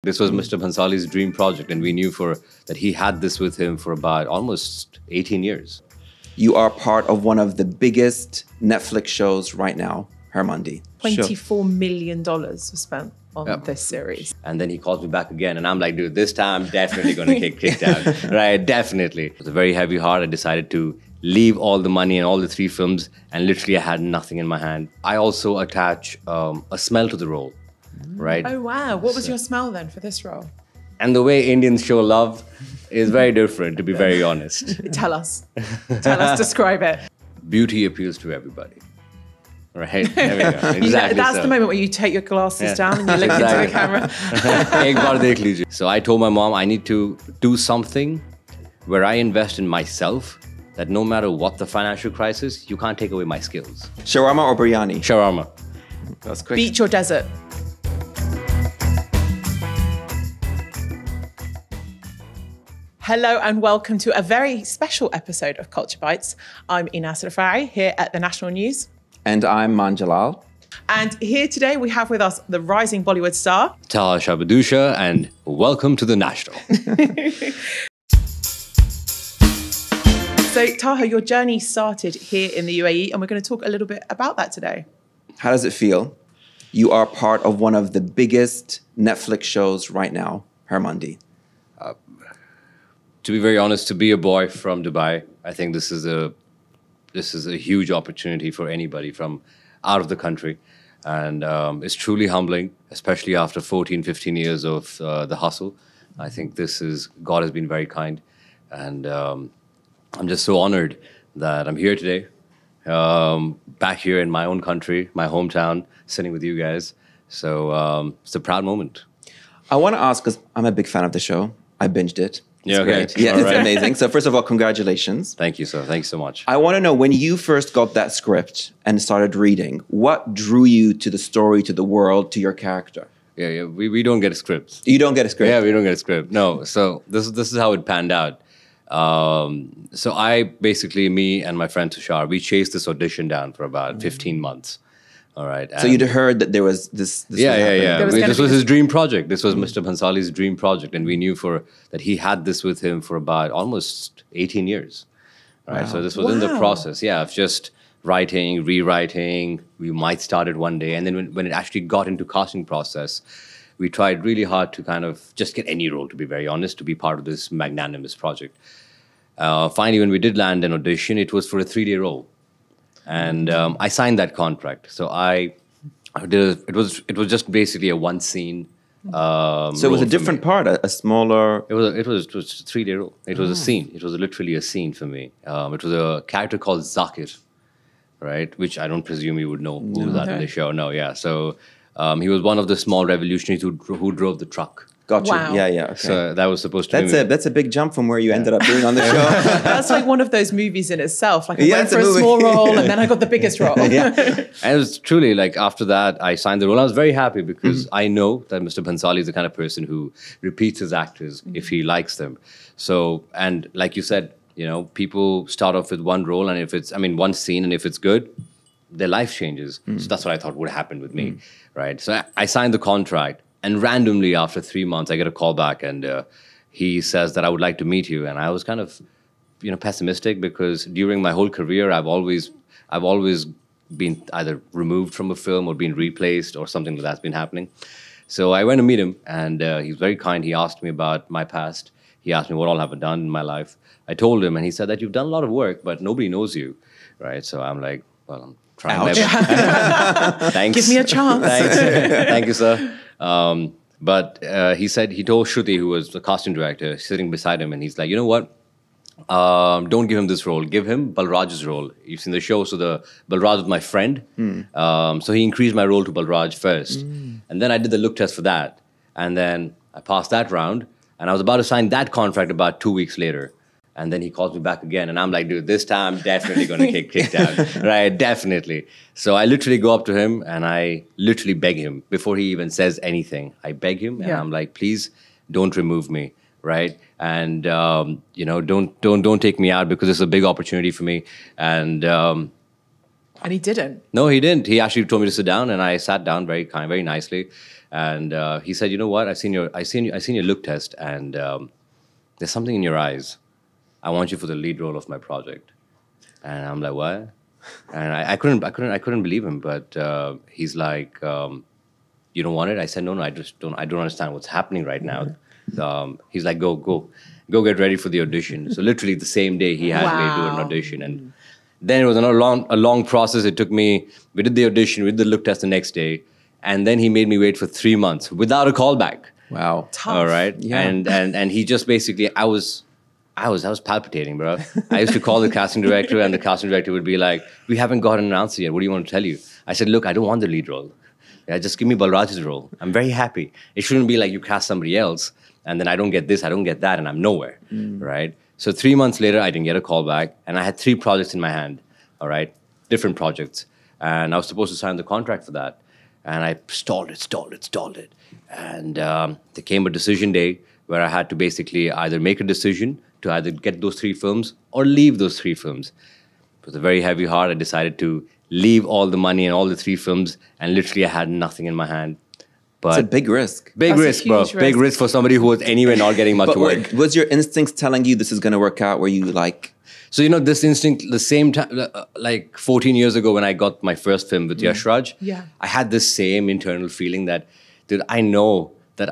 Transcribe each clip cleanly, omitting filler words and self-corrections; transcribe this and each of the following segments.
This was Mr. Bhansali's dream project, and we knew that he had this with him for about almost 18 years. You are part of one of the biggest Netflix shows right now, Heermandi. $24 million was spent on this series. And then he calls me back again, and I'm like, dude, this time I'm definitely going to get kicked out. Right, definitely. With a very heavy heart, I decided to leave all the money and all the 3 films, and literally I had nothing in my hand. I also attach a smell to the role, right? Oh, wow. What was your smell then for this role? And the way Indians show love is very different, to be very honest. Tell us. Describe it. Beauty appeals to everybody. Right? There we go. Exactly. That's the moment where you take your glasses down and you look into the camera. Ek baar dekh lijiye. So I told my mom I need to do something where I invest in myself, that no matter what the financial crisis, you can't take away my skills. Shawarma or biryani? Shawarma. That's quick. Beach or desert? Hello and welcome to a very special episode of Culture Bites. I'm Enas Refaei here at the National News. And I'm Maan Jalal. And here today we have with us the rising Bollywood star, Taha Shah Badussha, and welcome to the National. So Taha, your journey started here in the UAE and we're going to talk a little bit about that today. How does it feel? You are part of one of the biggest Netflix shows right now, Heermandi. To be very honest, to be a boy from Dubai, I think this is a huge opportunity for anybody from out of the country. And it's truly humbling, especially after 14, 15 years of the hustle. I think God has been very kind. And I'm just so honored that I'm here today, back here in my own country, my hometown, sitting with you guys. So it's a proud moment. I want to ask, because I'm a big fan of the show. I binged it. It's great. Okay. Yeah, it's amazing. So first of all, congratulations. Thank you, sir. Thank you so much. I want to know, when you first got that script and started reading, what drew you to the story, to the world, to your character? Yeah. We don't get a script. You don't get a script? Yeah, we don't get a script. No. So this is how it panned out. So me and my friend Tushar, we chased this audition down for about 15 months. All right. So you'd heard that there was this Yeah. This was his dream project. This was Mr. Bhansali's dream project. And we knew that he had this with him for about almost 18 years. Right. Wow. So this was in the process, of just writing, rewriting. We might start it one day. And then when it actually got into casting process, we tried really hard to kind of just get any role, to be very honest, to be part of this magnanimous project. Finally, when we did land an audition, it was for a 3-day role. And I signed that contract. So it was just basically a one scene. So it was a different part, a smaller. It was a 3-day role. It was a scene. It was literally a scene for me. It was a character called Zakir, right? Which I don't presume you would know who was that in the show. No, yeah. So he was one of the small revolutionaries who drove the truck. Gotcha. Wow. Yeah. Okay. So that was supposed to be. That's a big jump from where you ended up being on the show. That's like one of those movies in itself. Like I went for a small role and then I got the biggest role. And it was truly like after that, I signed the role. I was very happy because I know that Mr. Bhansali is the kind of person who repeats his actors if he likes them. So, and like you said, people start off with one role and one scene, and if it's good, their life changes. So that's what I thought would happen with me, right? So I signed the contract. And randomly, after 3 months, I get a call back, and he says that I would like to meet you. And I was kind of, pessimistic, because during my whole career, I've always been either removed from a film or been replaced or something like that's been happening. So I went to meet him, and he was very kind. He asked me about my past. He asked me what all have I done in my life. I told him, and he said that you've done a lot of work, but nobody knows you, right? So I'm like, well, I'm trying my best. Thanks. Give me a chance. Thanks. Thank you, sir. But he told Shruti, who was the casting director, sitting beside him, and he's like, you know what? Don't give him this role. Give him Balraj's role. You've seen the show, so Balraj was my friend. So he increased my role to Balraj first. And then I did the look test for that. And then I passed that round, and I was about to sign that contract about 2 weeks later. And then he calls me back again, and I'm like, dude, this time I'm definitely going to get kicked out, right? Definitely. So I literally go up to him, and I literally beg him before he even says anything. I beg him, and I'm like, please don't remove me, right? And don't take me out, because it's a big opportunity for me. And And he didn't. No, he didn't. He actually told me to sit down, and I sat down very kind, very nicely. And he said, "You know what? I seen your look test, and there's something in your eyes. I want you for the lead role of my project." And I'm like, "What?" And I couldn't believe him. But he's like, "You don't want it?" I said, "No, I just don't. I don't understand what's happening right now." He's like, "Go get ready for the audition." So literally the same day he had me do an audition, and then it was a long process. It took me. We did the audition, we did the look test the next day, and then he made me wait for 3 months without a callback. Wow. Tough. All right, Yeah. and he just basically, I was palpitating, bro. I used to call the casting director, and the casting director would be like, "We haven't gotten an answer yet. What do you want to tell you?" I said, "Look, I don't want the lead role. Yeah, just give me Balraj's role. I'm very happy. It shouldn't be like you cast somebody else, and then I don't get this, I don't get that, and I'm nowhere." Right? So 3 months later, I didn't get a call back, and I had 3 projects in my hand. All right, different projects, and I was supposed to sign the contract for that, and I stalled it, and there came a decision day where I had to basically either make a decision to either get those 3 films or leave those 3 films. With a very heavy heart, I decided to leave all the money and all the 3 films, and literally I had nothing in my hand. But It's a big risk. big That's a risk, bro. huge Big risk. risk for somebody who was anyway not getting much But work. was your instincts telling you this is going to work out? Were you like, So, this instinct, the same time, like 14 years ago when I got my first film with Yash Raj, Yeah. I had this same internal feeling that, dude, I know that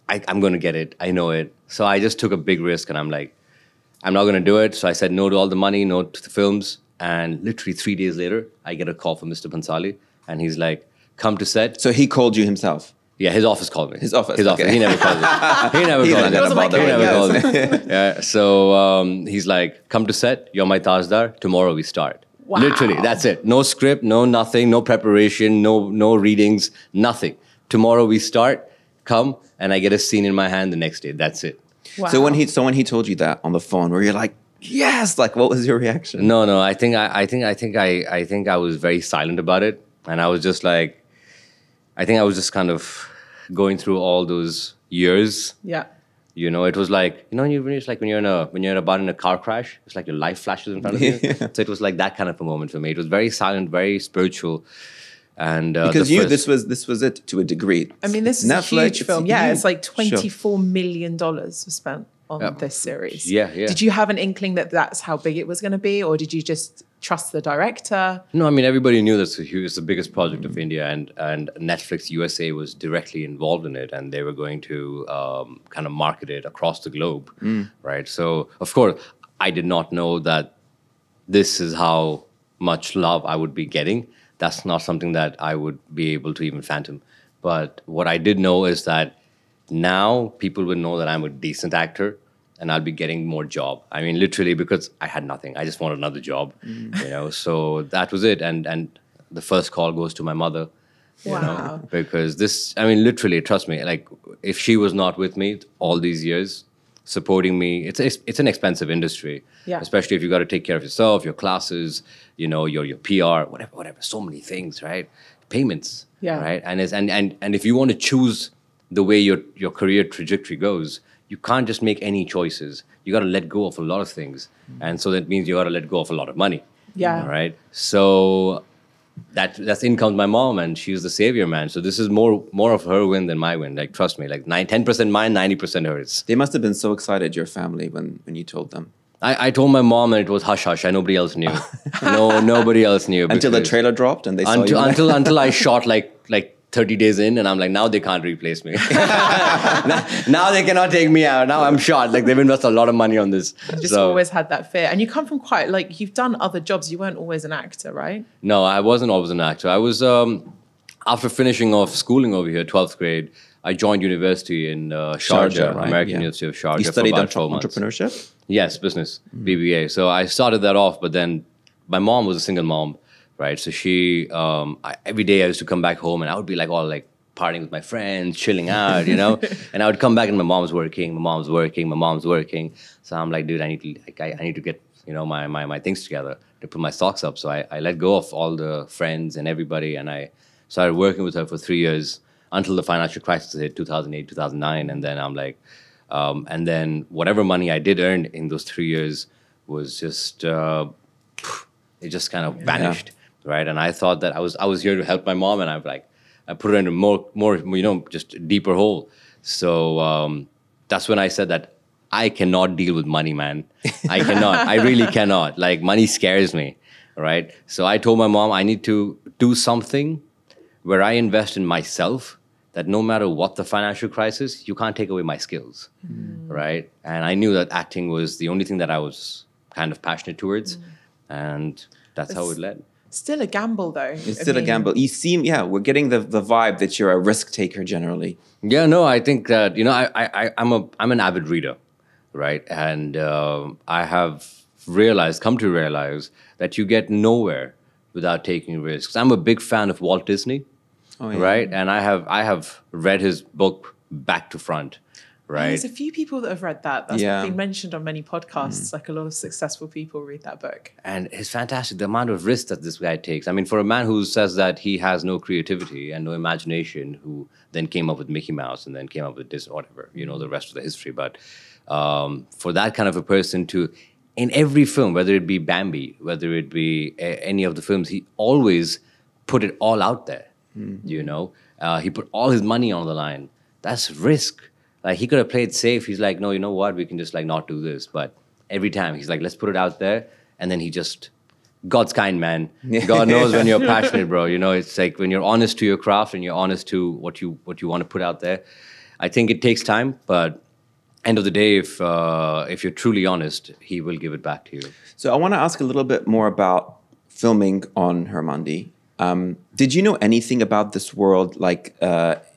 I'm going to get it. I know it. So I just took a big risk, and I'm like, I'm not going to do it. So I said no to all the money, no to the films. And literally 3 days later, I get a call from Mr. Bhansali, and he's like, "Come to set." so he called you himself? Yeah, his office called me. His office, okay. He never called me. He never He's called not me. gonna bother He with never you. called me. Yeah. So he's like, "Come to set. You're my Tajdar. Tomorrow we start." Wow. Literally, that's it. No script, no nothing, no preparation, no readings, nothing. Tomorrow we start. Come, and I get a scene in my hand the next day. That's it. Wow. So when he told you that on the phone, were you like, yes? Like, what was your reaction? No. I think I was very silent about it, and I was just like, I think I was just kind of going through all those years. Yeah. It was like, it's like when you're about in a car crash, it's like your life flashes in front of you. Yeah. So it was like that kind of a moment for me. It was very silent, very spiritual, and Because this was it to a degree. I mean, this is a huge film. Yeah, it's like Sure. $24 million was spent on this series. Yeah. Did you have an inkling that that's how big it was going to be, or did you just trust the director? No, I mean, everybody knew that it's the biggest project of India, and Netflix USA was directly involved in it, and they were going to kind of market it across the globe, right? So, of course, I did not know that this is how much love I would be getting. That's not something that I would be able to even fathom. But what I did know is that now people will know that I'm a decent actor, and I'll be getting more job. I mean, literally, because I had nothing. I just wanted another job, So that was it. And the first call goes to my mother, Wow. because literally, trust me, like if she was not with me all these years, supporting me, it's an expensive industry, Yeah. especially if you got to take care of yourself, your classes, your PR, whatever, so many things, right? Payments, Yeah. right? And if you want to choose the way your career trajectory goes, you can't just make any choices. You got to let go of a lot of things. And so that means you got to let go of a lot of money. Yeah. All right. So that's in comes my mom, and she's the savior, man. So this is more of her win than my win. Like, trust me, like 10% mine, 90% hers. They must have been so excited, your family, when you told them. I told my mom, and it was hush hush. Nobody else knew. Nobody else knew. Until the because- trailer dropped and they saw you. until I shot like 30 days in, and I'm like, now they can't replace me. now they cannot take me out. Now I'm shot. Like, they've invested a lot of money on this. Just always had that fear. And you come from quite, like, you've done other jobs. You weren't always an actor, right? No, I wasn't always an actor. I was, after finishing off schooling over here, 12th grade, I joined university in Sharjah, right? American Yeah. University of Sharjah. You studied for about 12 months. entrepreneurship? Yes, business, BBA. So I started that off, but then my mom was a single mom, right? So she, every day I used to come back home, and I would be like all like partying with my friends, chilling out, and I would come back and my mom's working. So I'm like, dude, I need to get, my things together to put my stocks up. So I let go of all the friends and everybody, and I started working with her for 3 years until the financial crisis hit, 2008, 2009. And then I'm like, and then whatever money I did earn in those 3 years was just, it just kind of vanished. right? And I thought that I was here to help my mom, and I put her in a more just a deeper hole. So that's when I said that I cannot deal with money, man. I cannot. I really cannot. Like, money scares me, right? So I told my mom I need to do something where I invest in myself, that no matter what the financial crisis, you can't take away my skills, right? And I knew that acting was the only thing that I was kind of passionate towards, and that's how it led. Still a gamble, though. It's still a gamble. You seem, we're getting the vibe that you're a risk taker generally. Yeah, no, I think that, I'm an avid reader, right? And I have come to realize that you get nowhere without taking risks. I'm a big fan of Walt Disney. Oh, yeah. Right, and I have read his book back to front, right? There's a few people that have read that. That's been mentioned on many podcasts. Like, a lot of successful people read that book. And it's fantastic, the amount of risk that this guy takes. I mean, for a man who says that he has no creativity and no imagination, who then came up with Mickey Mouse and then came up with this, whatever, the rest of the history. But for that kind of a person to, in every film, whether it be Bambi, whether it be any of the films, he always put it all out there. He put all his money on the line. That's risk. Like, he could have played safe. He's like, no, you know what? We can just not do this. But every time he's like, let's put it out there. And then God's kind, man. God knows when you're passionate, bro. It's like when you're honest to your craft and you're honest to what you want to put out there. I think it takes time, but end of the day, if you're truly honest, he will give it back to you. So I want to ask a little bit more about filming on Heermandi. Did you know anything about this world, like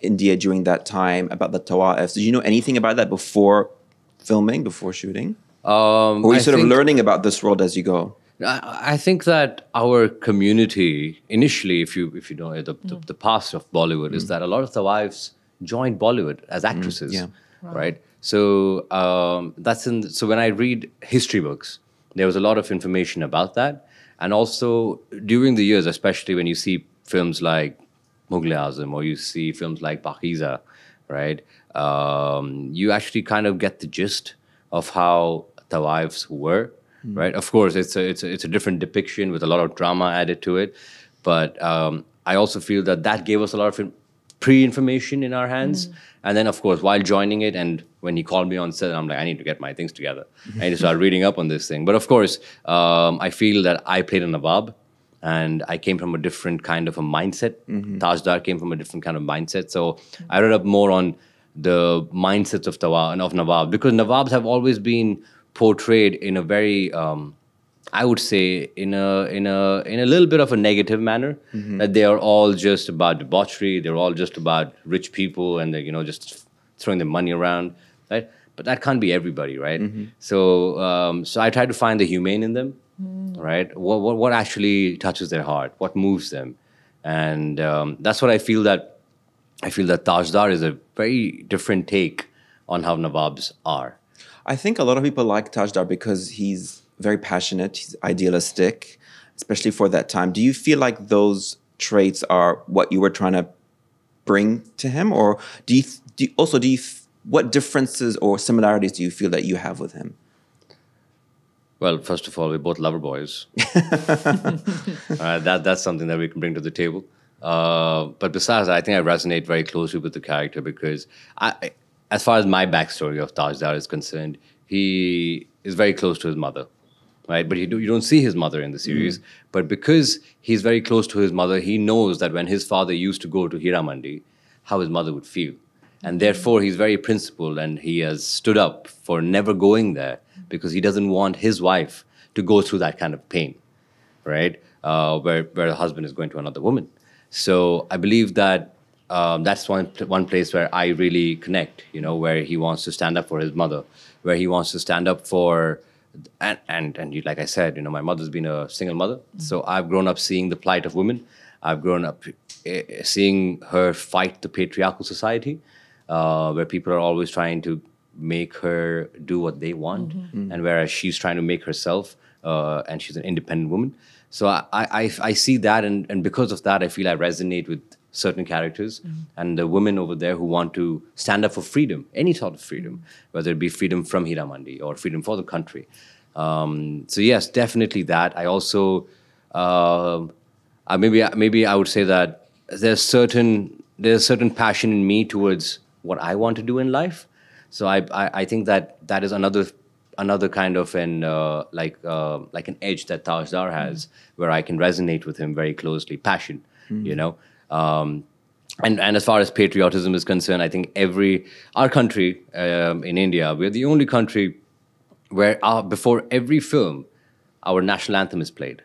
India during that time, about the Tawa'ifs? Did you know anything about that before filming, before shooting? Or were you sort of learning about this world as you go? I think that our community, initially, if you know the past of Bollywood, is that a lot of Tawa'ifs joined Bollywood as actresses, right? So so when I read history books, there was a lot of information about that. And also, during the years, especially when you see films like Mughal-e-Azam or you see films like Pakiza, right, you actually kind of get the gist of how Tawa'ifs were, right? Of course, it's a different depiction with a lot of drama added to it. But I also feel that gave us a lot of pre-information in our hands. And then, of course, while joining it, and when he called me on set, I'm like, I need to get my things together. I need to start reading up on this thing. But of course, I feel that I played a nawab, and I came from a different kind of a mindset. Tajdar came from a different kind of mindset. So I read up more on the mindsets of nawab, because nawabs have always been portrayed in a very I would say in a little bit of a negative manner, that they are all just about debauchery, they're all just about rich people, and they're just throwing their money around, right? But that can't be everybody, right? So so I try to find the humane in them, right? What actually touches their heart, what moves them, and that's what I feel that Tajdar is a very different take on how Nawabs are. I think a lot of people like Tajdar because he's very passionate, he's idealistic, especially for that time. Do you feel like those traits are what you were trying to bring to him? Or what differences or similarities do you feel that you have with him? Well, first of all, we're both lover boys. That's something that we can bring to the table. But besides that, I think I resonate very closely with the character because as far as my backstory of Tajdar is concerned, he is very close to his mother, right? But you don't see his mother in the series. But because he's very close to his mother, he knows that when his father used to go to Heeramandi, how his mother would feel. And therefore, he's very principled, and he has stood up for never going there because he doesn't want his wife to go through that kind of pain, right? Where the husband is going to another woman. So I believe that that's one place where I really connect, where he wants to stand up for his mother, where he wants to stand up for, and like I said, my mother's been a single mother. So I've grown up seeing the plight of women. I've grown up seeing her fight the patriarchal society, where people are always trying to make her do what they want, and whereas she's trying to make herself, and she's an independent woman. So I see that, and because of that, I feel I resonate with certain characters and the women over there who want to stand up for freedom, any sort of freedom, whether it be freedom from Heeramandi or freedom for the country. So yes, definitely that. I also, maybe I would say that there's certain passion in me towards what I want to do in life. So I think that is another kind of an like an edge that Tajdar has, where I can resonate with him very closely. Passion, you know. And as far as patriotism is concerned, I think our country in India, we're the only country where before every film, our national anthem is played,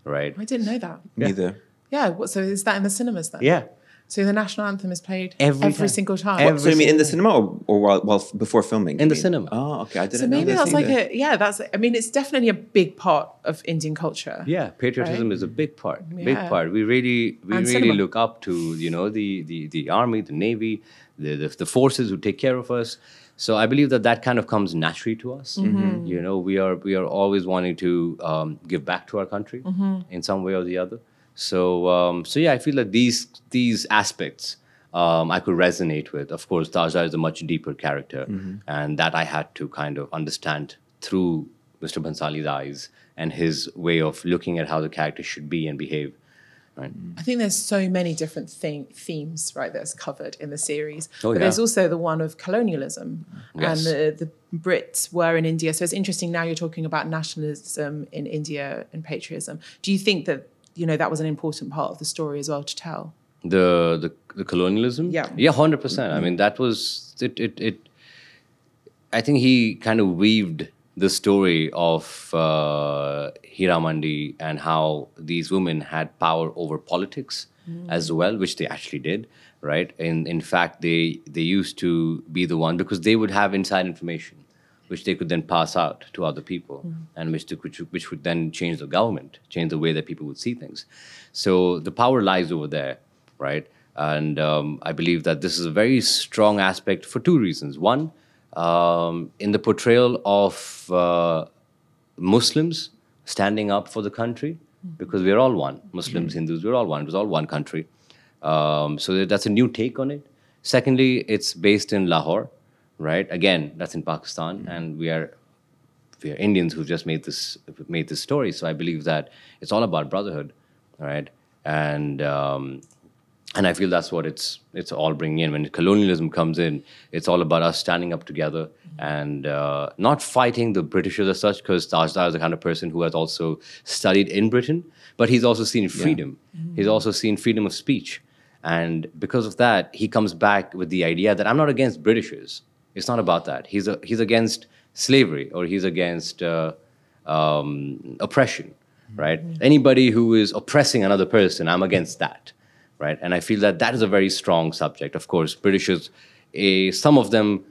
right? I didn't know that. Neither. Yeah. So is that in the cinemas then? Yeah. So the national anthem is played Every every time. single time. So you mean in the cinema or while before filming? In you the mean? cinema. Oh, okay. I didn't So know maybe that that's like either. I mean, it's definitely a big part of Indian culture. Yeah, patriotism Right? is a big part. Yeah. Big part. We really cinema. look up to, you know, the army, the navy, the forces who take care of us. So I believe that kind of comes naturally to us. You know, we are always wanting to give back to our country in some way or the other. So yeah, I feel that these aspects I could resonate with. Of course, Tajdar is a much deeper character, and that I had to kind of understand through Mr. Bhansali's eyes and his way of looking at how the character should be and behave. Right. I think there's so many different themes, right, that's covered in the series. Oh, but yeah. there's also the one of colonialism. Yes. And the Brits were in India. So it's interesting now you're talking about nationalism in India and patriotism. Do you think that, you know, that was an important part of the story as well to tell? The colonialism? Yeah. Yeah, 100%. I mean, that was it. I think he kind of weaved the story of Heeramandi and how these women had power over politics as well, which they actually did, right? In fact, they used to be the one, because they would have inside information, which they could then pass out to other people, and which would then change the government, change the way that people would see things. So the power lies over there, right? And I believe that this is a very strong aspect for two reasons. One, in the portrayal of Muslims standing up for the country, because we're all one. Muslims, Hindus, we're all one. It was all one country. So that's a new take on it. Secondly, it's based in Lahore, right? Again, that's in Pakistan, and we are Indians who just made this story. So I believe that it's all about brotherhood, right? And I feel that's what it's all bringing in. When colonialism comes in, it's all about us standing up together and not fighting the Britishers as such, because Tajdar is the kind of person who has also studied in Britain, but he's also seen freedom. He's also seen freedom of speech. And because of that, he comes back with the idea that I'm not against Britishers. It's not about that. He's against slavery, or he's against oppression, right? Anybody who is oppressing another person, I'm against that. Right? And I feel that is a very strong subject. Of course, Britishers, some of them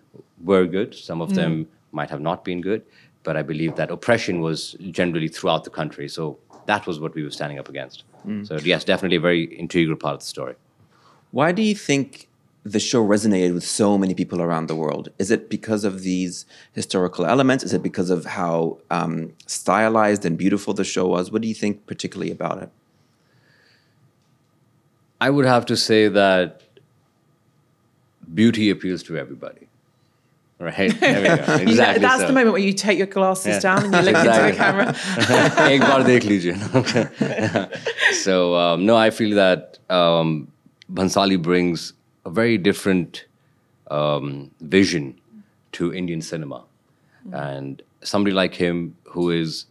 were good, some of them might have not been good, but I believe that oppression was generally throughout the country. So that was what we were standing up against. So yes, definitely a very integral part of the story. Why do you think the show resonated with so many people around the world? Is it because of these historical elements? Is it because of how stylized and beautiful the show was? What do you think particularly about it? I would have to say that beauty appeals to everybody. Right? There we go. Exactly. That's the moment where you take your glasses down and you look into the camera. Ek baar dekh lijiye. So, no, I feel that Bhansali brings a very different vision to Indian cinema. And somebody like him who is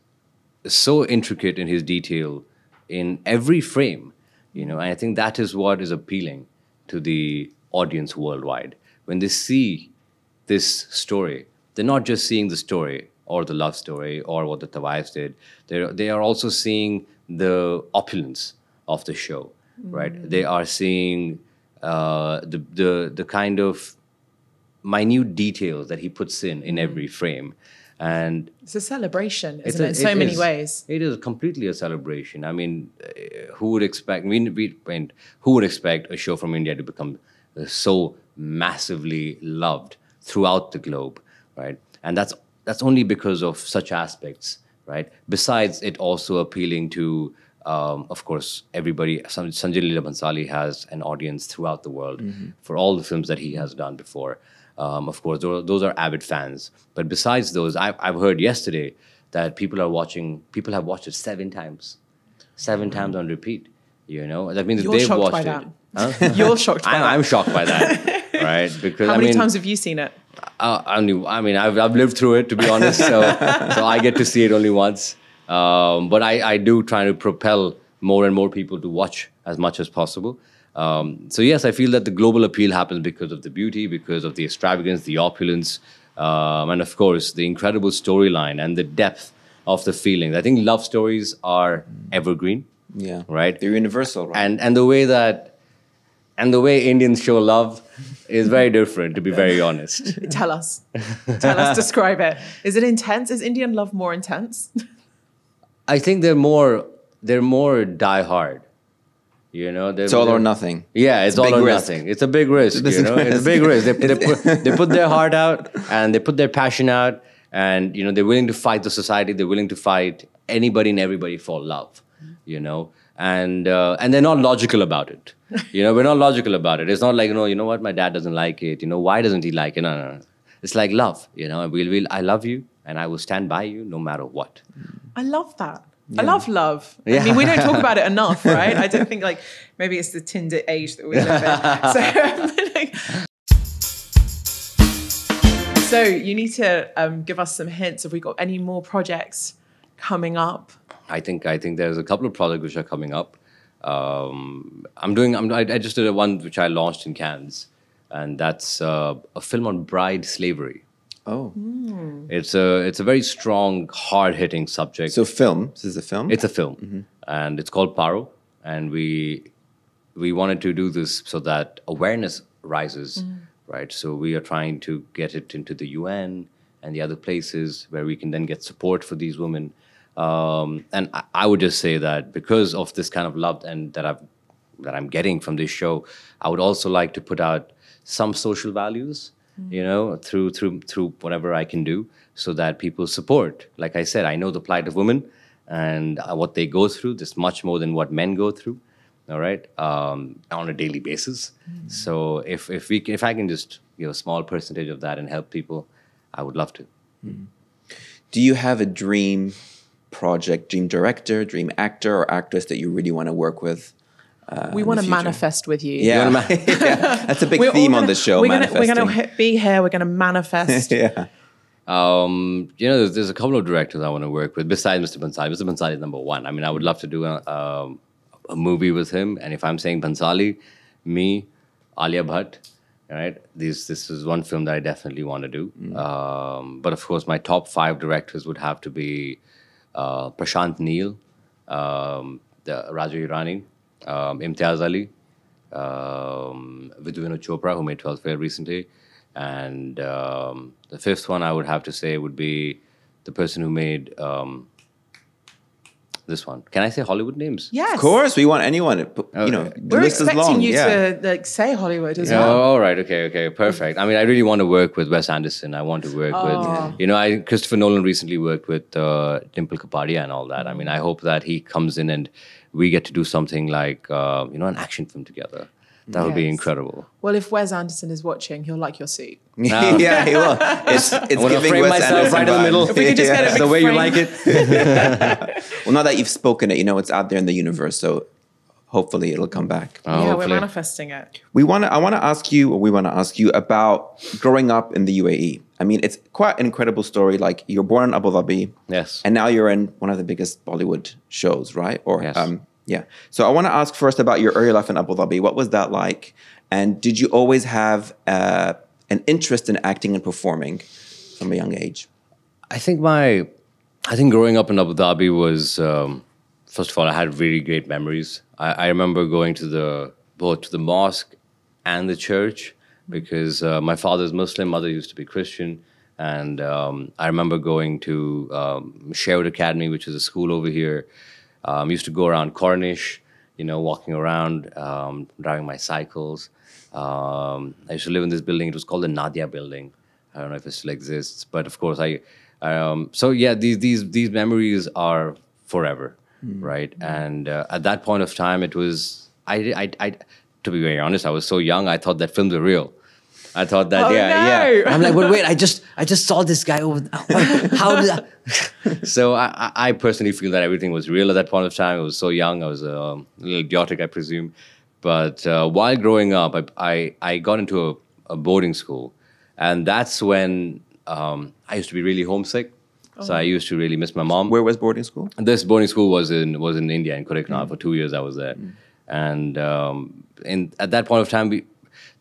so intricate in his detail in every frame, you know, and I think that is what is appealing to the audience worldwide. When they see this story, they're not just seeing the story or the love story or what the Tawais did. They are also seeing the opulence of the show, right? They are seeing the kind of minute details that he puts in every frame. And it's a celebration, isn't it? In so many ways. It is completely a celebration. I mean, who would expect? Who would expect a show from India to become so massively loved throughout the globe, right? And that's only because of such aspects, right? Besides it also appealing to, of course, everybody. Sanjay Leela Bhansali has an audience throughout the world for all the films that he has done before. Of course, those are avid fans. But besides those, I've heard yesterday that people have watched it 7 times on repeat. You know, that means that You're they've shocked watched by it. that. Huh? You're shocked by that. I'm shocked by that, right? Because How many times have you seen it? I mean, I've lived through it, to be honest. So I get to see it only once. But I do try to propel more and more people to watch as much as possible. So yes, I feel that the global appeal happens because of the beauty, because of the extravagance, the opulence, and of course the incredible storyline and the depth of the feelings. I think love stories are evergreen. Yeah. Right. They're universal, right? And the way Indians show love is very different, to be very honest. Tell us. Describe it. Is it intense? Is Indian love more intense? I think they're more diehard. You know, it's all or nothing. Yeah, it's all or nothing. It's a big risk. You know, it's a big risk. They put their heart out and they put their passion out, and you know they're willing to fight the society. They're willing to fight anybody and everybody for love. You know, and they're not logical about it. You know, we're not logical about it. It's not like, you know what, my dad doesn't like it. You know, why doesn't he like it? No. It's like love. You know, I love you, and I will stand by you no matter what. I love that. Yeah. I love love. Yeah. I mean, we don't talk about it enough, right? I don't think maybe it's the Tinder age that we live in. So you need to give us some hints. Have we got any more projects coming up? I think there's a couple of projects which are coming up. I just did one which I launched in Cannes, and that's a film on bride slavery. Oh, it's a very strong, hard-hitting subject. So this is a film? It's a film, and it's called Paro. And we wanted to do this so that awareness rises, right? So we are trying to get it into the UN and the other places where we can then get support for these women. And I would just say that because of this kind of love and that I'm getting from this show, I would also like to put out some social values, you know, through whatever I can do, so that people support. Like I said, I know the plight of women and what they go through. There's much more than what men go through. All right, on a daily basis. So if I can just give a small percentage of that and help people, I would love to. Do you have a dream project, dream director, dream actor or actress that you really want to work with? We want to manifest with you. Yeah, that's a big theme on the show. We're going to be here. We're going to manifest. Yeah. You know, there's a couple of directors I want to work with besides Mr. Bhansali. Mr. Bhansali is number one. I mean, I would love to do a movie with him. And if I'm saying Bhansali, me, Alia Bhatt, right? This is one film that I definitely want to do. But of course, my top 5 directors would have to be Prashant Neel, the Raju Irani, Imtiaz Ali, Vidhu Vinod Chopra, who made 12th Fail recently. And the 5th one I would have to say would be the person who made this one. Can I say Hollywood names? Yes. Of course, we want anyone. You know, the we're list is long. expecting you to say Hollywood as well. Oh, all right. Okay. Perfect. I mean, I really want to work with Wes Anderson. I want to work with, you know, Christopher Nolan recently worked with Dimple Kapadia and all that. I mean, I hope that he comes in and we get to do something like, you know, an action film together. That would be incredible. Well, if Wes Anderson is watching, he'll like your suit. Yeah, he will. It's I'm gonna giving frame Wes myself Anderson right in the middle. If we could just get a big the way you frame. like it. Well, now that you've spoken it, you know it's out there in the universe, so hopefully it'll come back. Yeah, we're Hopefully. manifesting it. We want to ask you about growing up in the UAE. I mean, it's quite an incredible story. Like, you're born in Abu Dhabi, Yes. and now you're in one of the biggest Bollywood shows, right? Or Yes. yeah. So I want to ask first about your early life in Abu Dhabi. What was that like? And did you always have an interest in acting and performing from a young age? I think growing up in Abu Dhabi was, first of all, I had really great memories. I remember going to both to the mosque and the church because my father's Muslim, mother used to be Christian. And I remember going to Sherwood Academy, which is a school over here. Used to go around Cornish, you know, walking around, driving my cycles. I used to live in this building. It was called the Nadia building. I don't know if it still exists, but of course so yeah, these memories are forever, right? And at that point of time, it was, to be very honest, I was so young, I thought that films were real. I thought that, Oh, no. I'm like, but wait, I just saw this guy over there. How did that? So I personally feel that everything was real at that point of time. I was so young. I was a little idiotic, I presume. But while growing up, I got into a boarding school. And that's when I used to be really homesick. So I used to really miss my mom. Where was boarding school? This boarding school was in India, in Kodaikanal. For 2 years I was there. And at that point of time,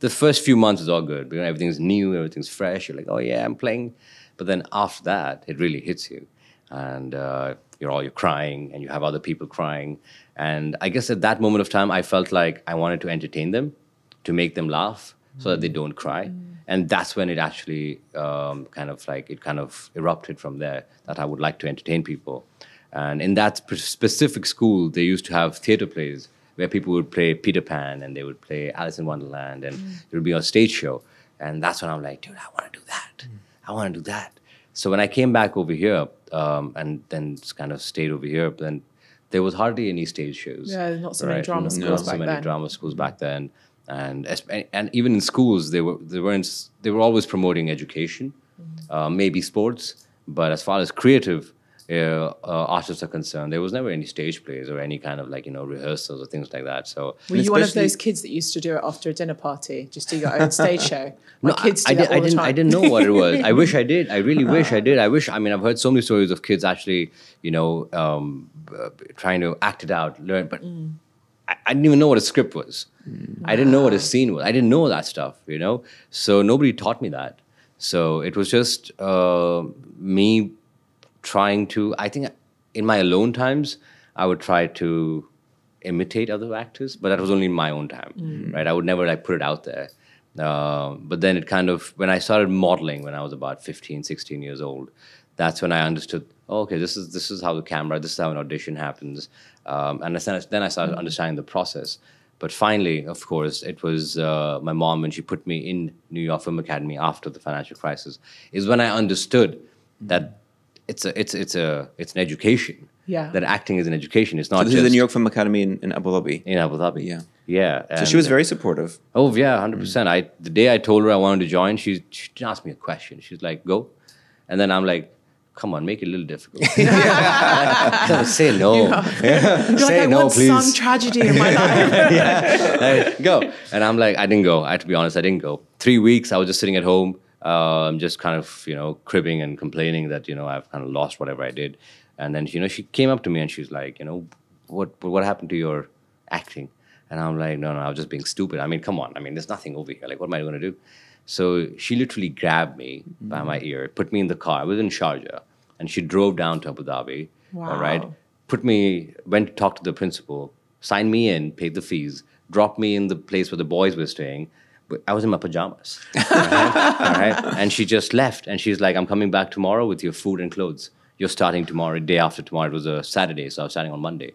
the first few months is all good. You know, everything's new, everything's fresh. You're like, oh yeah, I'm playing. But then after that, it really hits you. And you're crying, and you have other people crying. And I guess at that moment of time, I felt like I wanted to entertain them, to make them laugh, so that they don't cry. And that's when it actually kind of erupted from there, that I would like to entertain people. And in that specific school, they used to have theater plays where people would play Peter Pan and they would play Alice in Wonderland, and it would be a stage show. And that's when I'm like, dude, I want to do that. I want to do that. So when I came back over here and then kind of stayed over here, then there was hardly any stage shows. Yeah, not so many drama schools Not so back many then. drama schools back then. And even in schools, they were always promoting education, maybe sports, but as far as creative artists are concerned, there was never any stage plays or any kind of rehearsals or things like that. So Were you one of those kids that used to do it after a dinner party, just do your own stage show? My kids do that all the time. I didn't know what it was. I wish I did. I really wish I did. I've heard so many stories of kids actually, trying to act it out, learn, but I didn't even know what a script was. I didn't know what a scene was. I didn't know that stuff, So nobody taught me that. So it was just me trying to, I think in my alone times, I would try to imitate other actors, but that was only in my own time, right? I would never put it out there. But then it kind of, when I started modeling when I was about 15, 16 years old, that's when I understood, oh, okay, this is how the camera, this is how an audition happens. And then I started understanding the process. But finally, of course, it was my mom, when she put me in New York Film Academy after the financial crisis, is when I understood that it's an education. Yeah. That acting is an education. It's not So this is the New York Film Academy in Abu Dhabi. In Abu Dhabi. Yeah. Yeah. So she was very supportive. Oh yeah, 100%. The day I told her I wanted to join, she didn't ask me a question. She's like, "Go," and then I'm like, "Come on, make it a little difficult." Say no. Say no, want please. some tragedy in my life. Go. And I'm like, I didn't go. To be honest, I didn't go. 3 weeks, I was just sitting at home, just kind of cribbing and complaining that I've kind of lost whatever I did. And then she came up to me and she's like, what happened to your acting? And I'm like, no, I was just being stupid. I mean, come on. I mean, there's nothing over here. Like, what am I going to do? So she literally grabbed me by my ear, put me in the car. I was in Sharjah, and she drove down to Abu Dhabi. Wow. All right, went to talk to the principal, signed me in, paid the fees, dropped me in the place where the boys were staying. But I was in my pajamas. All right, and she just left, and she's like, I'm coming back tomorrow with your food and clothes. You're starting tomorrow, day after tomorrow. It was a Saturday, so I was starting on Monday.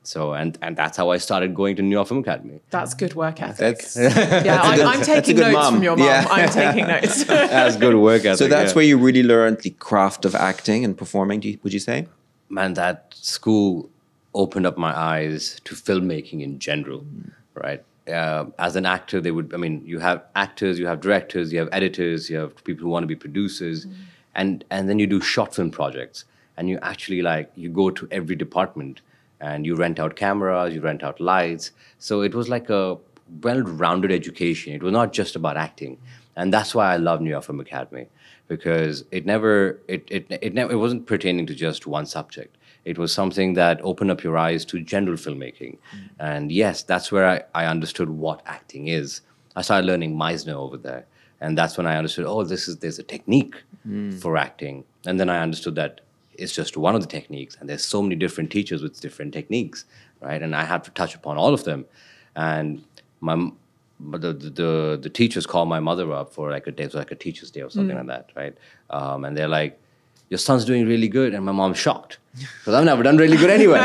So, and that's how I started going to New York Film Academy. That's good work ethic. Yeah, I'm taking notes from your mom. Yeah. I'm taking notes. That's good work ethic. So that's where you really learned the craft of acting and performing, would you say? Man, that school opened up my eyes to filmmaking in general, right? As an actor, you have actors, you have directors, you have editors, you have people who want to be producers, and then you do short film projects, and you actually you go to every department, and you rent out cameras, you rent out lights. So it was like a well-rounded education. It was not just about acting. And that's why I love New York Film Academy, because it wasn't pertaining to just one subject. It was something that opened up your eyes to general filmmaking. And yes, that's where I understood what acting is. I started learning Meisner over there. And that's when I understood, there's a technique for acting. And then I understood that it's just one of the techniques, and there's so many different teachers with different techniques, right? And I had to touch upon all of them. And the teachers called my mother up for like a day, so like a teacher's day or something like that, right? And they're like, your son's doing really good. And my mom's shocked, because I've never done really good anyway,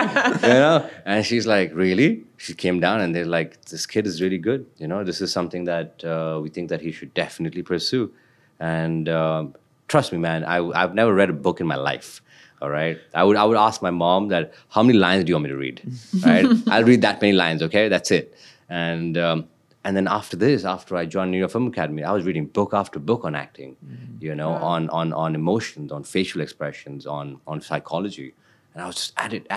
And she's like, really? She came down and they're like, this kid is really good. This is something that we think that he should definitely pursue. And trust me, man, I've never read a book in my life. All right. I would ask my mom that, how many lines do you want me to read? Right. I'll read that many lines. Okay. That's it. And And then after I joined New York Film Academy, I was reading book after book on acting, on emotions, on facial expressions, on psychology. And I was just at it.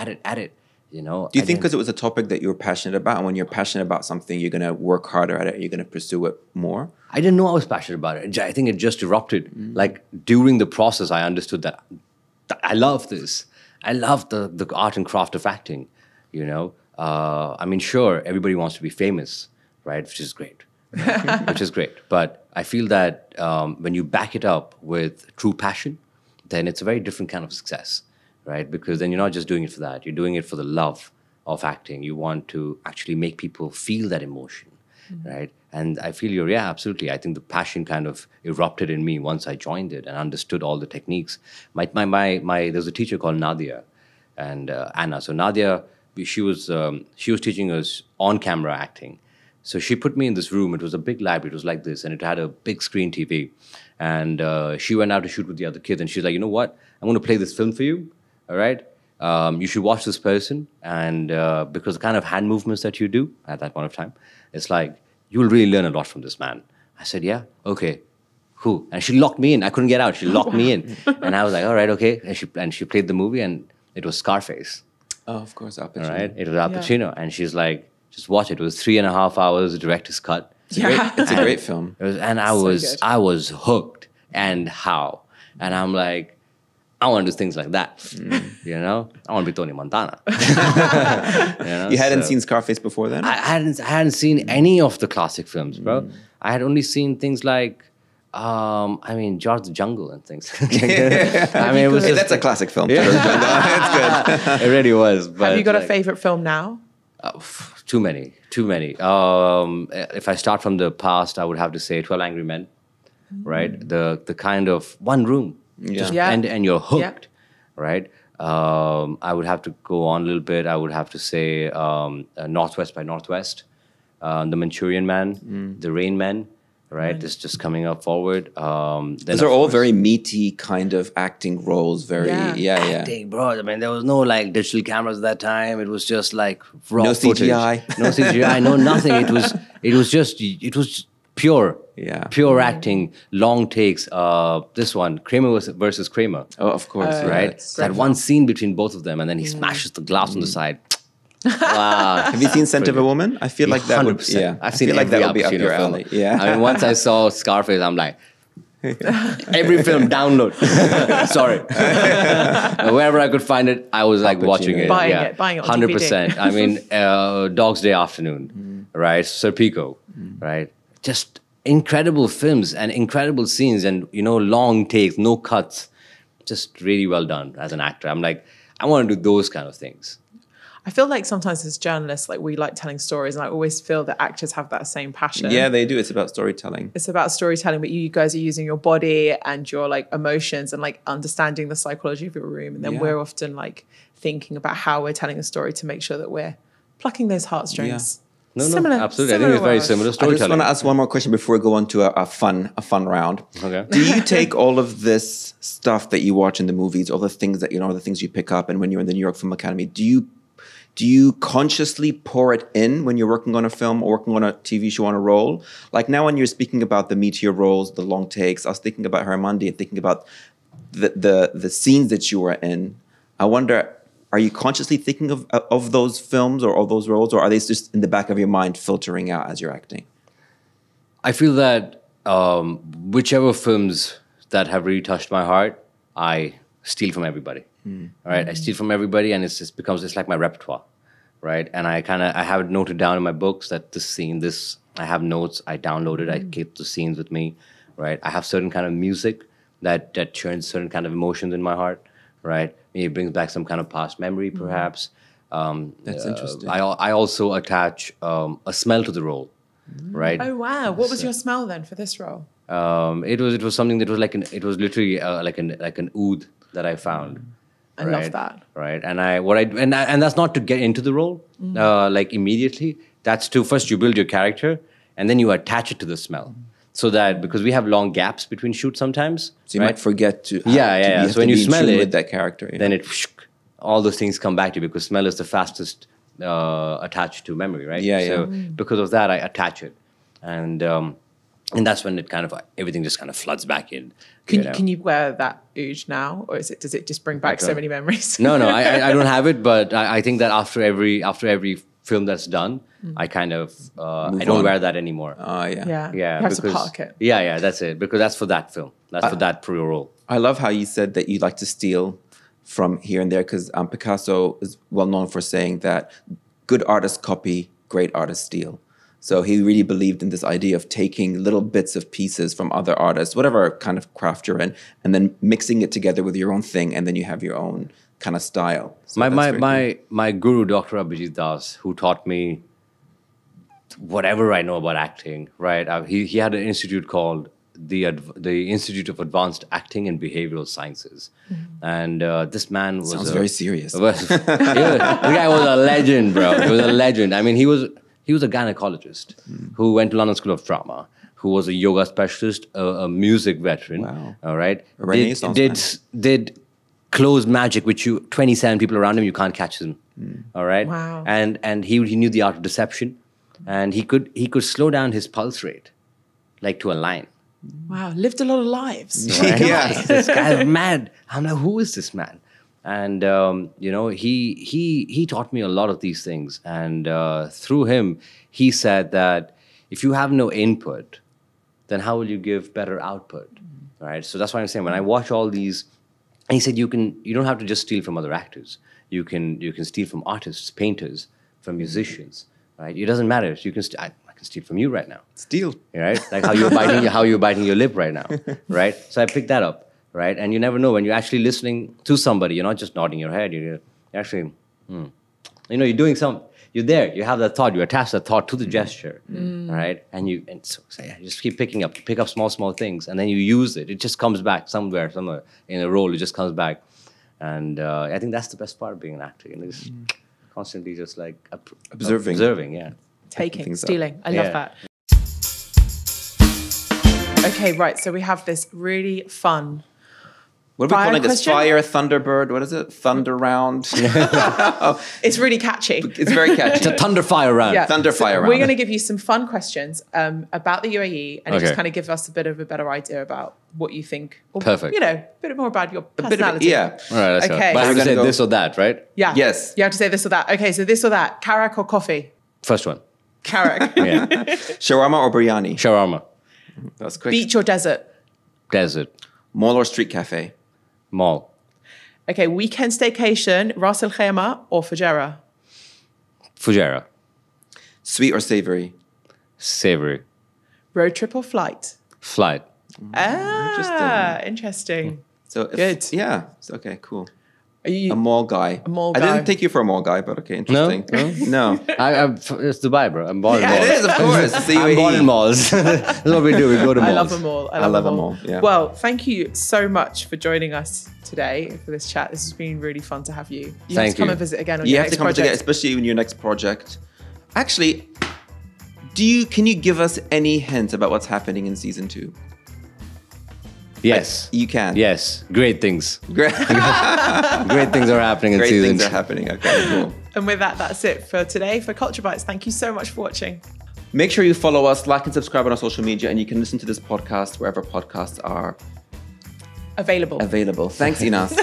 Do you think because it was a topic that you were passionate about, and when you're passionate about something, you're going to work harder at it, you're going to pursue it more? I didn't know I was passionate about it. I think it just erupted. Like during the process, I understood that I love this. I love the art and craft of acting, I mean, sure, everybody wants to be famous, right? Which is great. But I feel that when you back it up with true passion, then it's a very different kind of success, right? Because then you're not just doing it for that. You're doing it for the love of acting. You want to actually make people feel that emotion, right? And I feel absolutely. I think the passion kind of erupted in me once I joined it and understood all the techniques. There's a teacher called Nadia and Anna. So Nadia, she was teaching us on-camera acting. So she put me in this room. It was a big library. It was like this, and it had a big screen TV. And she went out to shoot with the other kids, and she's like, you know what? I'm going to play this film for you, all right? You should watch this person, and because the kind of hand movements that you do at that point of time, it's like, you will really learn a lot from this man. I said, yeah, okay, cool. And she locked me in. I couldn't get out. She locked me in. And I was like, all right, okay. And she played the movie, and it was Scarface. Oh, of course, Al Pacino. Right? It was Al Pacino. Yeah. And she's like, just watch it. It was 3.5 hours, director's cut. It's a great film. I was hooked. And how? And I'm like, I want to do things like that. I want to be Tony Montana. You hadn't seen Scarface before then? I hadn't seen any of the classic films, bro. I had only seen things like George the Jungle and things. It was that's a classic film. Yeah. It's good. It really was. But have you got a favorite film now? Too many. If I start from the past, I would have to say 12 Angry Men, right? The kind of one room, and you're hooked, right? I would have to go on a little bit. I would have to say Northwest by Northwest, The Manchurian Man, The Rain Man. Right, this just coming up forward. Those are all very meaty kind of acting roles. Acting, bro. I mean, there was no like digital cameras at that time. It was just like raw no footage. CGI, no CGI, no nothing. It was pure, pure acting, long takes. This one, Kramer versus Kramer. Oh, of course, right. That one scene between both of them, and then he smashes the glass on the side. Wow. Have you seen Scent of a Woman? I feel like that 100%. would. I've seen every that would be up your alley. Yeah. I mean, once I saw Scarface, I'm like, every film download. Sorry. Wherever I could find it, I was like watching it. Buying it on 100%. DVD. I mean, Dog's Day Afternoon, right? Serpico, right? Just incredible films and incredible scenes, and long takes, no cuts. Just really well done as an actor. I'm like, I want to do those kind of things. I feel like sometimes as journalists, like we like telling stories, and I always feel that actors have that same passion. Yeah, they do. It's about storytelling. It's about storytelling, but you guys are using your body and your like emotions and like understanding the psychology of your room. And then we're often like thinking about how we're telling a story to make sure that we're plucking those heartstrings. No, absolutely. I think it's very similar storytelling. I just want to ask one more question before we go on to a fun round. Okay. Do you take all of this stuff that you watch in the movies, all the things that all the things you pick up, and when you're in the New York Film Academy, do you consciously pour it in when you're working on a film or working on a TV show on a role? Like now when you're speaking about the meteor roles, the long takes, I was thinking about Heermandi and thinking about the scenes that you were in. I wonder, are you consciously thinking of those films or of those roles, or are they just in the back of your mind filtering out as you're acting? I feel that whichever films that have really touched my heart, I steal from everybody. All right, I steal from everybody, and it's like my repertoire, right? And I have it noted down in my books that this scene, I have notes, I download it, I keep the scenes with me, right? I have certain kind of music that churns certain kind of emotions in my heart, right? Maybe it brings back some kind of past memory, perhaps. That's interesting. I also attach a smell to the role, right? Oh wow! What was your smell then for this role? It was something that was it was literally like an oud that I found. I love that. Right, and that's not to get into the role like immediately. That's to first you build your character, and then you attach it to the smell. So that because we have long gaps between shoots sometimes, so you might forget to. So when you smell it with that character, then all those things come back to you because smell is the fastest attached to memory, right? So because of that, I attach it. And that's when it kind of everything just kind of floods back in. Can you wear that ouge now, or does it just bring back so many memories? No, I don't have it, but I think that after every film that's done, I kind of I don't wear that anymore. Oh yeah. Yeah. Yeah, You have to park it. Yeah, that's it. Because that's for that film. That's for that role. I love how you said that you like to steal from here and there, because Picasso is well known for saying that good artists copy, great artists steal. So he really believed in this idea of taking little bits of pieces from other artists, whatever kind of craft you're in, and then mixing it together with your own thing, and then you have your own kind of style. So my guru, Dr. Abhijit Das, who taught me whatever I know about acting, right? He had an institute called the Institute of Advanced Acting and Behavioral Sciences, and this man was Sounds very serious. The guy was a legend, bro. He was a legend. I mean, he was a gynecologist who went to London School of Drama, who was a yoga specialist, a music veteran. Wow. All right. Did closed magic, which 27 people around him, you can't catch them. All right. Wow. And he knew the art of deception, and he could slow down his pulse rate, like to a line. Wow, lived a lot of lives. Right? Yeah. This guy's mad. I'm like, who is this man? And he taught me a lot of these things, and through him, he said that if you have no input, then how will you give better output, right? So that's why I'm saying when I watch all these, and he said you don't have to just steal from other actors. You can steal from artists, painters, from musicians, right? It doesn't matter. You can I can steal from you right now. Steal. Right? Like how you're biting your lip right now, right? So I picked that up. Right, and you never know when you're actually listening to somebody. You're not just nodding your head. You're actually, you're doing something. You're there. You have that thought. You attach that thought to the gesture, right? And you just keep pick up small things, and then you use it. It just comes back somewhere in a role. It just comes back, and I think that's the best part of being an actor. It's constantly just like observing, yeah, Taking, stealing. I love that. Okay, right. So we have this really fun. What are we calling this? question? Fire, Thunderbird? What is it? Thunder round? It's really catchy. It's very catchy. It's a thunder fire round. Yeah. Thunder fire round. We're going to give you some fun questions about the UAE, and Okay. just kind of give us a bit of a better idea about what you think. Or, Perfect. a bit more about your A bit of personality. yeah. All right, let's go. Okay. But I have to We're say gonna this or that, right? Yeah. Yes. You have to say this or that. Okay, so this or that. Karak or coffee? First one. Karak. Yeah. Shawarma or biryani? Shawarma. That's quick. Beach or desert? Desert. Mall or street cafe? Mall. Okay, weekend staycation, Ras Al Khaimah or Fujairah? Fujairah. Sweet or savory? Savory. Road trip or flight? Flight. Interesting. So Good. Yeah. Okay, cool. Are you A mall guy. A mall I guy. didn't take you for a mall guy, but okay, interesting. No. It's Dubai, bro. I'm born in malls. It is, of course. It's the I'm UAE. born in malls. That's what we do. We go to malls. I love them all. I love them all, yeah. Well, thank you so much for joining us today for this chat. This has been really fun to have you. You have Thank to come you. and visit again on You your have next to come project. together, especially in your next project. Actually, can you give us any hint about what's happening in season 2? Yes. You can. Yes. Great things. Great, Great things are happening in great season things are 2. happening. Okay, cool. And with that, that's it for today for Culture Bites. Thank you so much for watching. Make sure you follow us, like and subscribe on our social media, and you can listen to this podcast wherever podcasts are Available. available. Thanks, Enas.